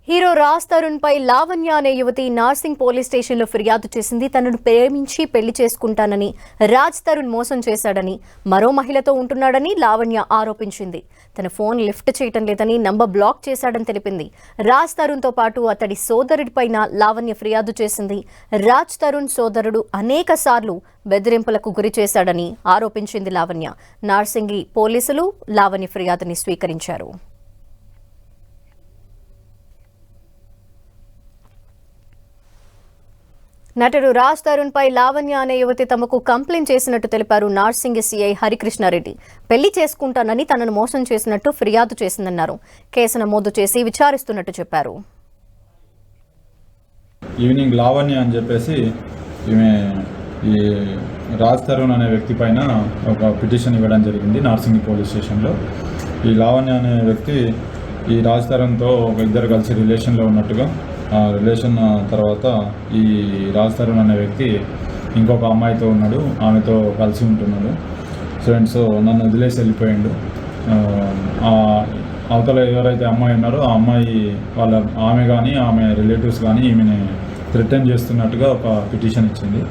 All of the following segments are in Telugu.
హీరో రాజ్ తరుణ్ పై లావణ్య అనే యువతి నార్సింగ్ పోలీస్ స్టేషన్లో ఫిర్యాదు చేసింది. తనను ప్రేమించి పెళ్లి చేసుకుంటానని రాజ్ తరుణ్ మోసం చేశాడని, మరో మహిళతో ఉంటున్నాడని లావణ్య ఆరోపించింది. తన ఫోన్ లిఫ్ట్ చేయటం లేదని, నంబర్ బ్లాక్ చేశాడని తెలిపింది. రాజ్ తరుణ్తో పాటు అతడి సోదరుడిపైన లావణ్య ఫిర్యాదు చేసింది. రాజ్ తరుణ్ సోదరుడు అనేక సార్లు బెదిరింపులకు గురి చేశాడని ఆరోపించింది లావణ్య. నార్సింగి పోలీసులు లావణ్య ఫిర్యాదుని స్వీకరించారు. నటుడు రాజ్ తరుణ్ పై లావణ్య అనే యువతి తమకు కంప్లైంట్ చేసినట్టు తెలిపారు నార్సింగి సీఐ హరికృష్ణారెడ్డి. పెళ్లి చేసుకుంటానని తనను మోసం చేసినట్టు ఫిర్యాదు చేసిందన్నారు. కేసు నమోదు చేసి విచారిస్తున్నట్టు చెప్పారు. ఈవినింగ్ లావణ్య అని చెప్పేసి ఈమె ఈ రాజ్ తరుణ్ అనే వ్యక్తి పైన ఒక పిటిషన్ ఇవ్వడం జరిగింది నార్సింగి పోలీస్ స్టేషన్లో. ఈ లావణ్య అనే వ్యక్తి ఈ రాజ్ తరుణ్తో ఇద్దరు కలిసి రిలేషన్లో ఉన్నట్టుగా, ఆ రిలేషన్ తర్వాత ఈ రాజ్ తరుణ్ అనే వ్యక్తి ఇంకొక అమ్మాయితో ఉన్నాడు, ఆమెతో కలిసి ఉంటున్నాడు. సో నన్ను వదిలేసి వెళ్ళిపోయాడు. అవతల ఎవరైతే అమ్మాయి ఉన్నారో ఆ అమ్మాయి ఆమె కానీ ఆమె రిలేటివ్స్ కానీ ఈమెని థ్రెటన్ చేస్తున్నట్టుగా ఒక పిటిషన్ ఇచ్చింది.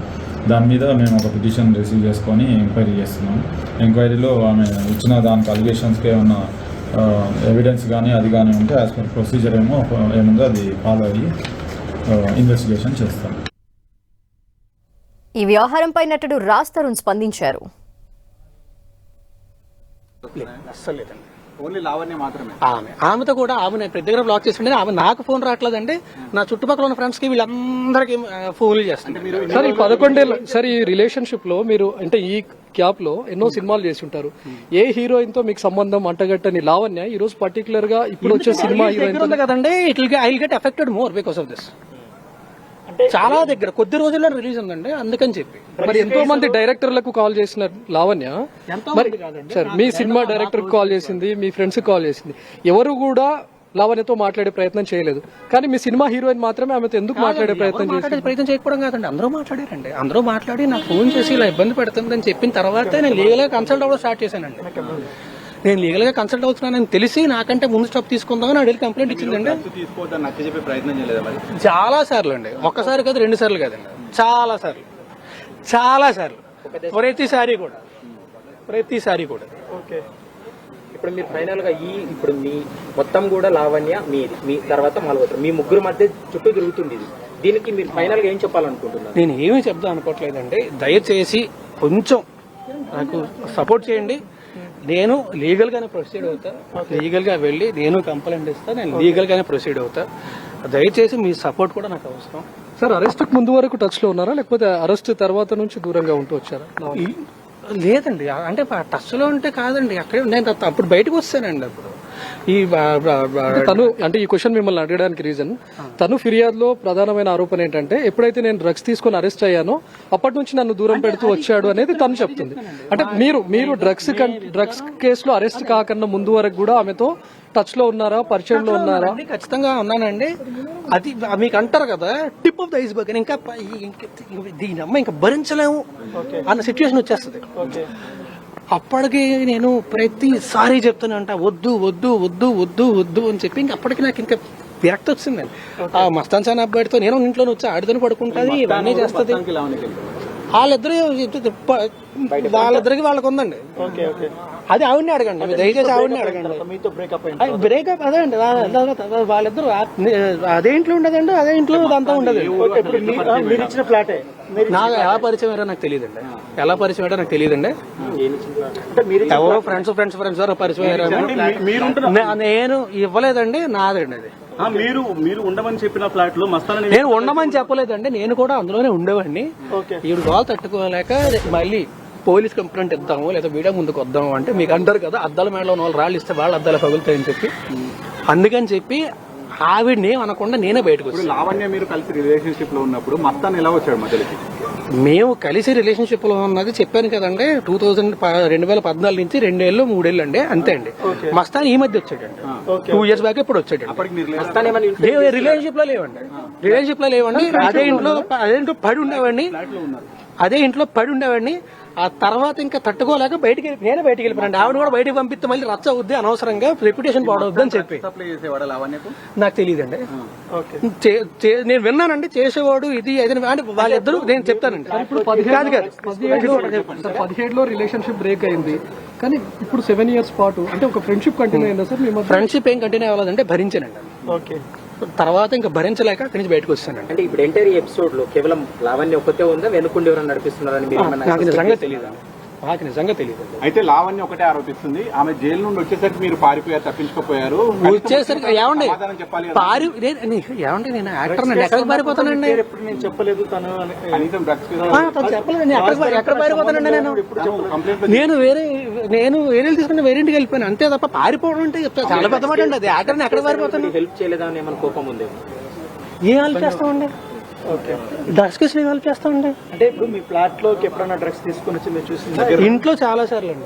దాని మీద మేము ఒక పిటిషన్ రిసీవ్ చేసుకొని ఎంక్వైరీ చేస్తున్నాం. ఎంక్వైరీలో ఆమె ఇచ్చిన దానికి అలిగేషన్స్కి ఏమన్నా ఎవిడెన్స్ కానీ అది కానీ ఉంటే యాజ్ పర్ ప్రొసీజర్ ఏముందో అది ఫాలో అయ్యి ఇన్వెస్టిగేషన్ చేస్తాం. ఈ వ్యవహారంపై నటుడు రాజ్ తరుణ్ స్పందించారు. ఓన్లీ లావణ్య మాత్రమే. ఆమెతో కూడా ఆమె ప్రతి దగ్గర బ్లాక్ చేస్తుంటే ఆమె నాకు ఫోన్ రావట్లేదండి. నా చుట్టుపక్కల ఉన్న ఫ్రెండ్స్ కి వీళ్ళందరికీ ఫోన్లు చేస్తారు. సార్ ఈ 11 ఏళ్ళ సార్ ఈ రిలేషన్షిప్ లో మీరు అంటే ఈ క్యాప్ లో ఎన్నో సినిమాలు చేసి ఉంటారు. ఏ హీరోయిన్ తో మీకు సంబంధం అంటగట్టని లావణ్య ఈ రోజు పర్టికులర్ గా ఇప్పుడు వచ్చే సినిమా హీరోయిన్ కదండి. I will get affected more because of this. చాలా దగ్గర కొద్ది రోజుల్లో రిలీజ్ ఉందండి, అందుకని చెప్పి. మరి ఎంతో మంది డైరెక్టర్లకు కాల్ చేసిన లావణ్య మరి సార్ మీ సినిమా డైరెక్టర్ కాల్ చేసింది, మీ ఫ్రెండ్స్ కాల్ చేసింది, ఎవరు కూడా లావణ్యతో మాట్లాడే ప్రయత్నం చేయలేదు. కానీ మీ సినిమా హీరోయిన్ మాత్రమే ఆమెతో ఎందుకు మాట్లాడే ప్రయత్నం చేయకపోవడం కాదండి, అందరూ మాట్లాడారండి. అందరూ మాట్లాడి నాకు ఫోన్ చేసి ఇలా ఇబ్బంది పెడుతుందని చెప్పిన తర్వాత నేను లీగల్ గా కన్సల్ట్ అవ్వడం స్టార్ట్ చేశానండి. నేను లీగల్ గా కన్సల్ట్ అవుతున్నానని తెలిసి నాకంటే ముందు స్టాప్ తీసుకుందామని అడిగి కంప్లైంట్ ఇచ్చిందండి. చాలా సార్లు అండి, ఒక్కసారి కాదు, 2 సార్లు కాదండి, చాలా సార్లు ప్రతిసారి కూడా. ఓకే, ఇప్పుడు మీరు ఫైనల్ గా ఇప్పుడు మీ మొత్తం కూడా లావణ్య మీ తర్వాత మల్హోత్రా మీ ముగ్గురు మధ్య చుట్టూ తిరుగుతుంది ఇది. దీనికి మీరు ఫైనల్ గా ఏం చెప్పాలనుకుంటున్నారు? నేను ఏమీ చెప్దాం అనుకోవట్లేదండి. దయచేసి కొంచెం నాకు సపోర్ట్ చేయండి. నేను లీగల్ గానే ప్రొసీడ్ అవుతా, లీగల్ గా వెళ్ళి నేను కంప్లైంట్ ఇస్తా, నేను లీగల్ గానే ప్రొసీడ్ అవుతా. దయచేసి మీ సపోర్ట్ కూడా నాకు అవసరం. సార్ అరెస్ట్ ముందు వరకు టచ్ లో ఉన్నారా, లేకపోతే అరెస్ట్ తర్వాత నుంచి దూరంగా ఉంటూ వచ్చారా? లేదండి, అంటే టచ్ లో ఉంటే కాదండి, అక్కడే నేను అప్పుడు బయటకు వస్తానండి. అప్పుడు తను అంటే ఈ క్వశ్చన్ మిమ్మల్ని అడగడానికి రీజన్, తను ఫిర్యాదులో ప్రధానమైన ఆరోపణ ఏంటంటే ఎప్పుడైతే నేను డ్రగ్స్ తీసుకుని అరెస్ట్ అయ్యానో అప్పటి నుంచి నన్ను దూరం పెడుతూ వచ్చాడు అనేది తను చెప్తుంది. అంటే మీరు డ్రగ్స్ కేసులో అరెస్ట్ కాకన్నా ముందు వరకు కూడా ఆమెతో టచ్ లో ఉన్నారా, పరిచయంలో ఉన్నారా? ఖచ్చితంగా ఉన్నానండి. అది మీకు అంటారు కదా టిప్ ఆఫ్ ద ఐస్బర్గ్, ఇంకా దీని అమ్మ ఇంకా భరించలేము అన్న సిచ్యువేషన్ వచ్చేస్తుంది. అప్పటికి నేను ప్రతిసారి చెప్తాను అంట వద్దు వద్దు వద్దు వద్దు వద్దు అని చెప్పి అప్పటికి నాకు ఇంకా విరక్తి వచ్చిందండి. ఆ మస్తాన్ సాన్ అబ్బాయితో నేను ఇంట్లోనే వచ్చి ఆడితోనే పడుకుంటుంది, ఇవన్నీ చేస్తుంది. వాళ్ళిద్దరికి వాళ్ళకి ఉందండి. అది ఆవిడని అడగండి, దయచేసి ఆవిడని అడగండి. బ్రేకప్ అదే అండి, వాళ్ళిద్దరు అదే ఇంట్లో ఉండదండి, అదే ఇంట్లో అంతా ఉండదు. నాకు ఎలా పరిచయం అయ్యారో నాకు తెలియదండి, ఎవరో ఫ్రెండ్స్ పరిచయం అయ్యారు. నేను ఇవ్వలేదండి, నాదండి అది. మీరు ఉండమని చెప్పిన ఫ్లాట్ లో మస్తాన్ నేను ఉండమని చెప్పలేదండి, నేను కూడా అందులోనే ఉండేవాడిని. ఈవిడ గోల్ తట్టుకోలేక మళ్ళీ పోలీస్ కంప్లైంట్ ఇద్దాము లేదా మీడియా ముందుకు వద్దాము అంటే మీకు అంటారు కదా అద్దాల మేడలో ఉన్న వాళ్ళు రాళ్ళు ఇస్తే వాళ్ళ అద్దాలు పగులుతాయని చెప్పి, అందుకని చెప్పి ఆవిడని అనకుండా నేనే బయటకు వచ్చాను. లావణ్య మీరు కలిసి రిలేషన్షిప్ లో ఉన్నప్పుడు మస్తాన్ ఎలా వచ్చాడు మధ్యలోకి? మేము కలిసి రిలేషన్షిప్ లో ఉన్నది చెప్పాను కదండి, 2014 నుంచి 2 ఏళ్ళు 3 ఏళ్ళు అండి, అంతే అండి. మస్తాన్ ఈ మధ్య వచ్చాడండి, 2 years బ్యాక్ ఇప్పుడు వచ్చాడు. రిలేషన్షిప్ లో లేవండి, అదే ఇంట్లో పడి ఉండేవాడిని. ఆ తర్వాత ఇంకా తట్టుకోలేక నేనే బయటికి వెళ్ళిపోయాను. ఆవిడ కూడా బయటికి పంపిస్తే మళ్ళీ రచ్చ అవుద్ది, అనవసరంగా రెప్యుటేషన్ పాడవద్దు అని చెప్పి. నాకు తెలియదండి. నేను విన్నానండి చేసేవాడు ఇది అంటే వాళ్ళిద్దరూ, నేను చెప్తానండి. ఇప్పుడు 17లో రిలేషన్షిప్ బ్రేక్ అయింది, కానీ ఇప్పుడు 7 years పాటు అంటే ఒక ఫ్రెండ్షిప్ కంటిన్యూ అయిందా సార్? మేము ఫ్రెండ్షిప్ ఏం కంటిన్యూ అవ్వలేదంటే భరించానండి. ఓకే, తర్వాత ఇంకా భరించలేక అక్కడి నుంచి బయటకు వచ్చానండి. అంటే ఇప్పుడు ఎంటైర్ ఎపిసోడ్ లో కేవలం లావణ్య ఒక్కతే ఉందా, వెనుకుండి ఎవరైనా నడిపిస్తున్నారని మీరు ఏమన్నా? నాకు నిజంగా తెలియదు, నాకు నిజంగా తెలియదు. అయితే లావణ్య ఒకటే ఆరోపిస్తుంది, ఆమె జైలు నుండి వచ్చేసరికి మీరు పారిపోయారు, తప్పించుకోపోయారు. వచ్చేసరికి ఏమండి చెప్పాలి ఏమండి, నేను యాక్టర్ నండి, ఎక్కడికి పారిపోతానండి? నేను చెప్పలేదు, తను కనీసం డ్రగ్స్ తను చెప్పలేదు, ఎక్కడ పారిపోతానండి? నేను వేరే తీసుకుని వేరే ఇంటికి వెళ్ళిపోయాను అంతే తప్ప పారిపోవడం అంటే చాలా పెద్ద మాట అండి. అది యాక్టర్ ఎక్కడ పారిపోతాను? హెల్ప్ చేయలేదా అని ఏమైనా కోపం ఉంది? ఏం హెల్ప్ చేస్తామండి? డ్రగ్స్ కేసు హెల్ప్ చేస్తామండి. అంటే ఇప్పుడు మీ ప్లాట్ లోకి ఎప్పుడైనా డ్రగ్స్ తీసుకుని వచ్చి మీరు చూసింది? ఇంట్లో చాలా సార్లు అండి,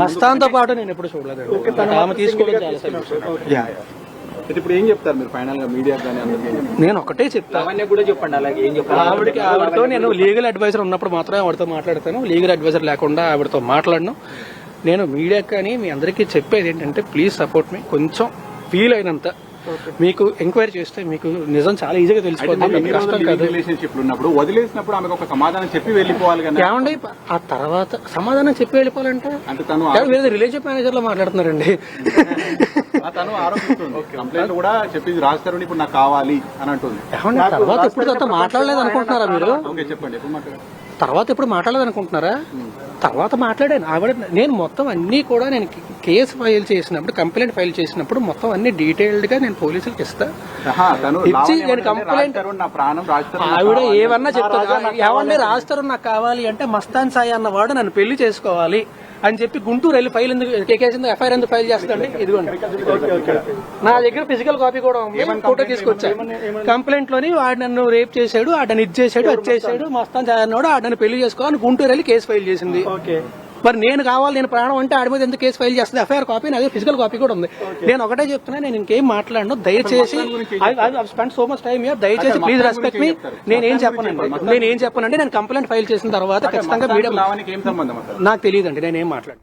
మస్తాన్తో పాటు నేను ఎప్పుడు చూడలేదు. ఆమె తీసుకోవడం చాలా సార్లు. ఇప్పుడు ఏం చెప్తారు మీరు ఫైనల్ గా మీడియా కానీ అందరికీ? నేను ఒకటే చెప్తాను, లావణ్య కూడా చెప్పండి అలాగే ఏం చెప్పాలి. ఆవిడతో నేను లీగల్ అడ్వైజర్ ఉన్నప్పుడు మాత్రమే ఆవిడతో మాట్లాడతాను, లీగల్ అడ్వైజర్ లేకుండా ఆవిడతో మాట్లాడను. నేను మీడియాకి కానీ మీ అందరికీ చెప్పేది ఏంటంటే ప్లీజ్ సపోర్ట్ మీ. కొంచెం ఫీల్ అయినంత మీకు ఎంక్వైరీ చేస్తే మీకు నిజం చాలా ఈజీగా తెలిసిపోతుంది. కష్టం కాదు. రిలేషన్షిప్ ఉన్నప్పుడు వదిలేసినప్పుడు ఆమెకు ఒక సమాధానం చెప్పి వెళ్ళిపోవాలి కదా. ఏమండి ఆ తర్వాత సమాధానం చెప్పి వెళ్ళిపోవాలంటే అంటే తను వేరే రిలేషన్షిప్ మేనేజర్ లో మాట్లాడుతున్నారండి. తను ఆరోపిస్తుంది, కంప్లైంట్ కూడా చెప్పింది రాస్తారు, ఇప్పుడు నాకు కావాలి అని అంటుంది. ఏమండి తర్వాత ఎప్పుడు తర్వాత మాట్లాడలేదు అనుకుంటున్నారా మీరు? ఓకే చెప్పండి, ఎప్పుడు మాట్లాడారు? తర్వాత ఎప్పుడు మాట్లాడలేదు అనుకుంటున్నారా? తర్వాత మాట్లాడాను. ఆవిడ నేను మొత్తం అన్ని కూడా నేను కేసు ఫైల్ చేసినప్పుడు, కంప్లైంట్ ఫైల్ చేసినప్పుడు మొత్తం అన్ని డీటెయిల్డ్ గా నేను పోలీసులకు ఇస్తా. ఇచ్చి నేను కంప్లైంట్ ఆవిడ ఏమన్నా చెప్తాను. ఏమన్నా రాస్తారు నాకు కావాలి అంటే మస్తాన్ సాయి అన్నవాడు నన్ను పెళ్లి చేసుకోవాలి అని చెప్పి గుంటూరు వెళ్ళి ఫైల్ ఎందుకు ఎఫ్ఐఆర్ ఎందుకు ఫైల్ చేస్తాండి? ఇదిగోండి నా దగ్గర ఫిజికల్ కాపీ కూడా ఉంది, ఫోటో తీసుకొచ్చా. కంప్లైంట్ లోని వాడు నన్ను రేప్ చేశాడు, ఆడని ఇది చేశాడు, అది చేశాడు, మస్తాన్ సాయి అన్నాడు, ఆడని పెళ్లి చేసుకోవాలని గుంటూరు వెళ్ళి కేసు ఫైల్ చేసింది. మరి నేను కావాలి, నేను ప్రాణం అంటే ఆడి మీద ఎందుకు కేసు ఫైల్ చేస్తుంది? ఎఫ్ఐఆర్ కాపీ నా దగ్గర ఫిజికల్ కాపీ కూడా ఉంది. నేను ఒకటే చెప్తున్నా, నేను ఇంకేం మాట్లాడను. దయచేసి spend so much time here, దయచేసి ప్లీజ్ రెస్పెక్ట్ మీ. నేనేం చెప్పనండి, నేను కంప్లైంట్ ఫైల్ చేసిన తర్వాత ఖచ్చితంగా మీడియా లావణ్యకి ఏం సంబంధం? నాకు తెలియదండి, నేనేం మాట్లాడు.